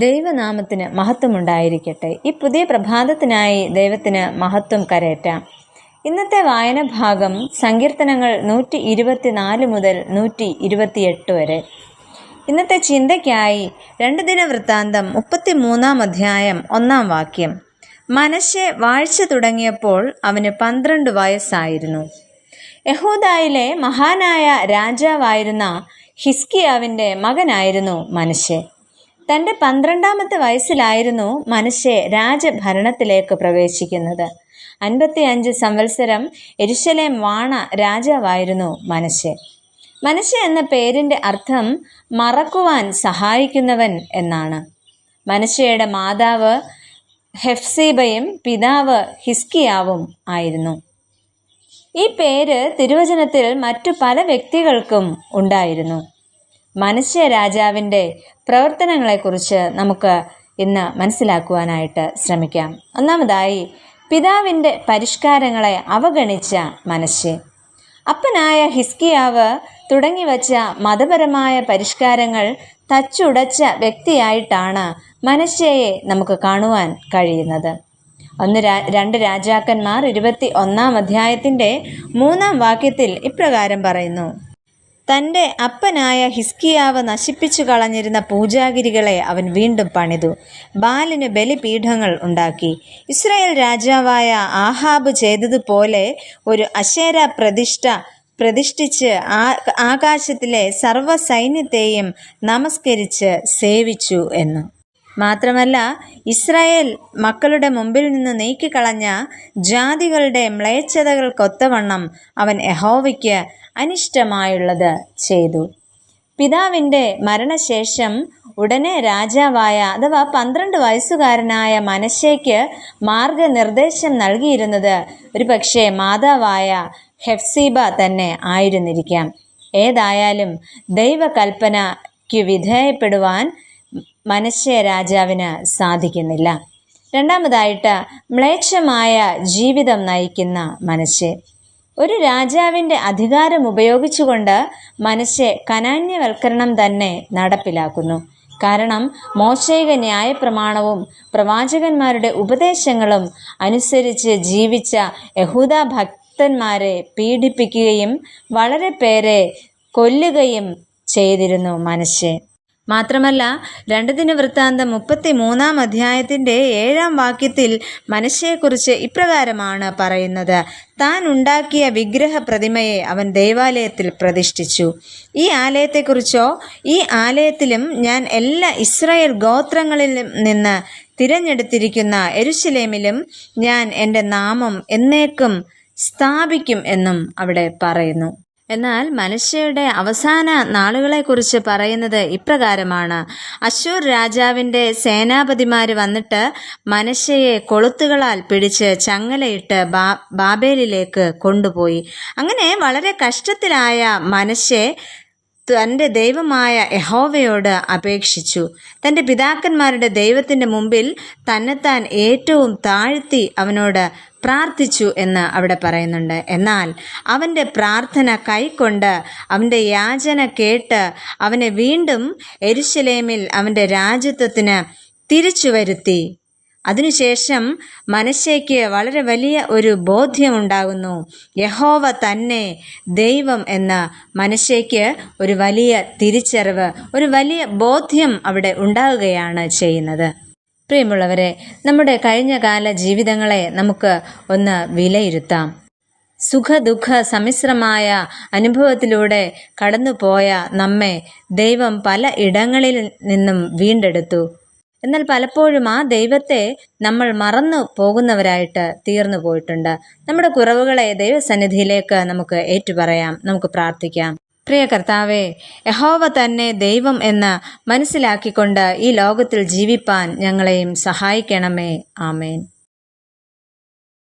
ദൈവനാമത്തിന് മഹത്വമുണ്ടായിരിക്കട്ടെ. ഈ പുതിയ പ്രഭാതത്തിനായി ദൈവത്തിന് മഹത്വം കരയറ്റാം. ഇന്നത്തെ വായന ഭാഗം സങ്കീർത്തനങ്ങൾ 124 മുതൽ 128 വരെ. ഇന്നത്തെ ചിന്തയ്ക്കായി 2 ദിനവൃത്താന്തം 33 അധ്യായം 1 വാക്യം. മനശ്ശെ വാഴ്ച തുടങ്ങിയപ്പോൾ അവന് 12 വയസ്സായിരുന്നു. യഹൂദായിലെ മഹാനായ രാജാവായിരുന്ന ഹിസ്കിയാവിൻ്റെ മകനായിരുന്നു മനശ്ശെ. തൻ്റെ 12ാമത്തെ വയസ്സിലായിരുന്നു മനശ്ശെ രാജഭരണത്തിലേക്ക് പ്രവേശിക്കുന്നത്. 55 സംവത്സരം യെരുശലേം വാണ രാജാവായിരുന്നു മനശ്ശെ. മനശ്ശെ എന്ന പേരിൻ്റെ അർത്ഥം മറക്കുവാൻ സഹായിക്കുന്നവൻ എന്നാണ്. മനശ്ശെയുടെ മാതാവ് ഹെഫ്സീബയും പിതാവ് ഹിസ്കിയാവും ആയിരുന്നു. ഈ പേര് തിരുവചനത്തിൽ മറ്റു പല വ്യക്തികൾക്കും ഉണ്ടായിരുന്നു. മനശ്ശെ രാജാവിൻ്റെ പ്രവർത്തനങ്ങളെക്കുറിച്ച് നമുക്ക് ഇന്ന് മനസ്സിലാക്കുവാനായിട്ട് ശ്രമിക്കാം. ഒന്നാമതായി, പിതാവിൻ്റെ പരിഷ്കാരങ്ങളെ അവഗണിച്ച മനശ്ശെ. അപ്പനായ ഹിസ്കിയാവ് തുടങ്ങിവച്ച മതപരമായ പരിഷ്കാരങ്ങൾ തച്ചുടച്ച വ്യക്തിയായിട്ടാണ് മനശ്ശെയെ നമുക്ക് കാണുവാൻ കഴിയുന്നത്. 2 രാജാക്കന്മാർ 21 അധ്യായത്തിൻ്റെ 3 വാക്യത്തിൽ ഇപ്രകാരം പറയുന്നു: തൻ്റെ അപ്പനായ ഹിസ്കിയാവ് നശിപ്പിച്ചു കളഞ്ഞിരുന്ന പൂജാഗിരികളെ അവൻ വീണ്ടും പണിതു, ബാലിന് ബലിപീഠങ്ങൾ ഉണ്ടാക്കി. ഇസ്രായേൽ രാജാവായ ആഹാബ് ചെയ്തതുപോലെ ഒരു അശേര പ്രതിഷ്ഠിച്ച് ആകാശത്തിലെ സർവ്വസൈന്യത്തെയും നമസ്കരിച്ച് സേവിച്ചു എന്ന്. മാത്രമല്ല, ഇസ്രായേൽ മക്കളുടെ മുമ്പിൽ നിന്ന് നീക്കിക്കളഞ്ഞ ജാതികളുടെ മ്ലേച്ഛതകൾക്കൊത്തവണ്ണം അവൻ യഹോവയ്ക്ക് അനിഷ്ടമായുള്ളത് ചെയ്തു. പിതാവിൻ്റെ മരണശേഷം ഉടനെ രാജാവായ അഥവാ 12 വയസ്സുകാരനായ മനശ്ശെയ്ക്ക് മാർഗനിർദ്ദേശം നൽകിയിരുന്നത് ഒരുപക്ഷെ മാതാവായ ഹെഫ്സീബ തന്നെ ആയിരുന്നിരിക്കാം. ഏതായാലും ദൈവകൽപ്പനയ്ക്ക് വിധേയപ്പെടുവാൻ മനശ്ശെ രാജാവിന് സാധിക്കുന്നില്ല. രണ്ടാമതായിട്ട്, മ്ലേച്ഛമായ ജീവിതം നയിക്കുന്ന മനശ്ശെ. ഒരു രാജാവിൻ്റെ അധികാരം ഉപയോഗിച്ചുകൊണ്ട് മനശ്ശെ കനാന്യവൽക്കരണം തന്നെ നടപ്പിലാക്കുന്നു. കാരണം മോശയിക ന്യായപ്രമാണവും പ്രവാചകന്മാരുടെ ഉപദേശങ്ങളും അനുസരിച്ച് ജീവിച്ച യഹൂദ ഭക്തന്മാരെ പീഡിപ്പിക്കുകയും വളരെ പേരെ കൊല്ലുകയും ചെയ്തിരുന്നു മനശ്ശെ. മാത്രമല്ല, 2 ദിനവൃത്താന്തം 33 അധ്യായത്തിൻ്റെ 7 വാക്യത്തിൽ മനശ്ശെയെക്കുറിച്ച് ഇപ്രകാരമാണ് പറയുന്നത്: താൻ ഉണ്ടാക്കിയ വിഗ്രഹ പ്രതിമയെ അവൻ ദൈവാലയത്തിൽ പ്രതിഷ്ഠിച്ചു. ഈ ആലയത്തെക്കുറിച്ചോ, ഈ ആലയത്തിലും ഞാൻ എല്ലാ ഇസ്രായേൽ ഗോത്രങ്ങളിൽ നിന്ന് തിരഞ്ഞെടുത്തിരിക്കുന്ന യെരുശലേമിലും ഞാൻ എൻ്റെ നാമം എന്നേക്കും സ്ഥാപിക്കും എന്നും അവിടെ പറയുന്നു. എന്നാൽ മനശ്ശെയുടെ അവസാന നാളുകളെക്കുറിച്ച് പറയുന്നത് ഇപ്രകാരമാണ്: അശ്ശൂർ രാജാവിൻ്റെ സേനാപതിമാർ വന്നിട്ട് മനശ്ശെയെ കൊളുത്തുകളാൽ പിടിച്ച് ചങ്ങലയിട്ട് ബാബേലിലേക്ക് കൊണ്ടുപോയി. അങ്ങനെ വളരെ കഷ്ടത്തിലായ മനശ്ശെ തൻ്റെ ദൈവമായ യഹോവയോട് അപേക്ഷിച്ചു. തൻ്റെ പിതാക്കന്മാരുടെ ദൈവത്തിൻ്റെ മുമ്പിൽ തന്നെത്താൻ ഏറ്റവും താഴ്ത്തി അവനോട് പ്രാർത്ഥിച്ചു എന്ന് അവിടെ പറയുന്നുണ്ട്. എന്നാൽ അവൻ്റെ പ്രാർത്ഥന കൈക്കൊണ്ട് അവൻ്റെ യാചന കേട്ട് അവനെ വീണ്ടും യെരുശലേമിൽ അവൻ്റെ രാജത്വത്തിന് തിരിച്ചു വരുത്തി. അതിനുശേഷം മനശ്ശെയ്ക്ക് വളരെ വലിയ ഒരു ബോധ്യമുണ്ടാകുന്നു. യഹോവ തന്നെ ദൈവം എന്ന് മനശ്ശെയ്ക്ക് ഒരു വലിയ തിരിച്ചറിവ്, ഒരു വലിയ ബോധ്യം അവിടെ ഉണ്ടാവുകയാണ് ചെയ്യുന്നത്. പ്രിയമുള്ളവരെ, നമ്മുടെ കഴിഞ്ഞകാല ജീവിതങ്ങളെ നമുക്ക് ഒന്ന് വിലയിരുത്താം. സുഖദുഃഖ സമ്മിശ്രമായ അനുഭവത്തിലൂടെ കടന്നുപോയ നമ്മെ ദൈവം പല ഇടങ്ങളിൽ നിന്നും വീണ്ടെടുത്തു. എന്നാൽ പലപ്പോഴും ആ ദൈവത്തെ നമ്മൾ മറന്നു പോകുന്നവരായിട്ട് തീർന്നു പോയിട്ടുണ്ട്. നമ്മുടെ കുറവുകളെ ദൈവസന്നിധിയിലേക്ക് നമുക്ക് ഏറ്റുപറയാം, നമുക്ക് പ്രാർത്ഥിക്കാം. പ്രിയ കർത്താവേ, യഹോവ തന്നെ ദൈവം എന്ന് മനസ്സിലാക്കിക്കൊണ്ട് ഈ ലോകത്തിൽ ജീവിപ്പാൻ ഞങ്ങളെയും സഹായിക്കണമേ. ആമേൻ.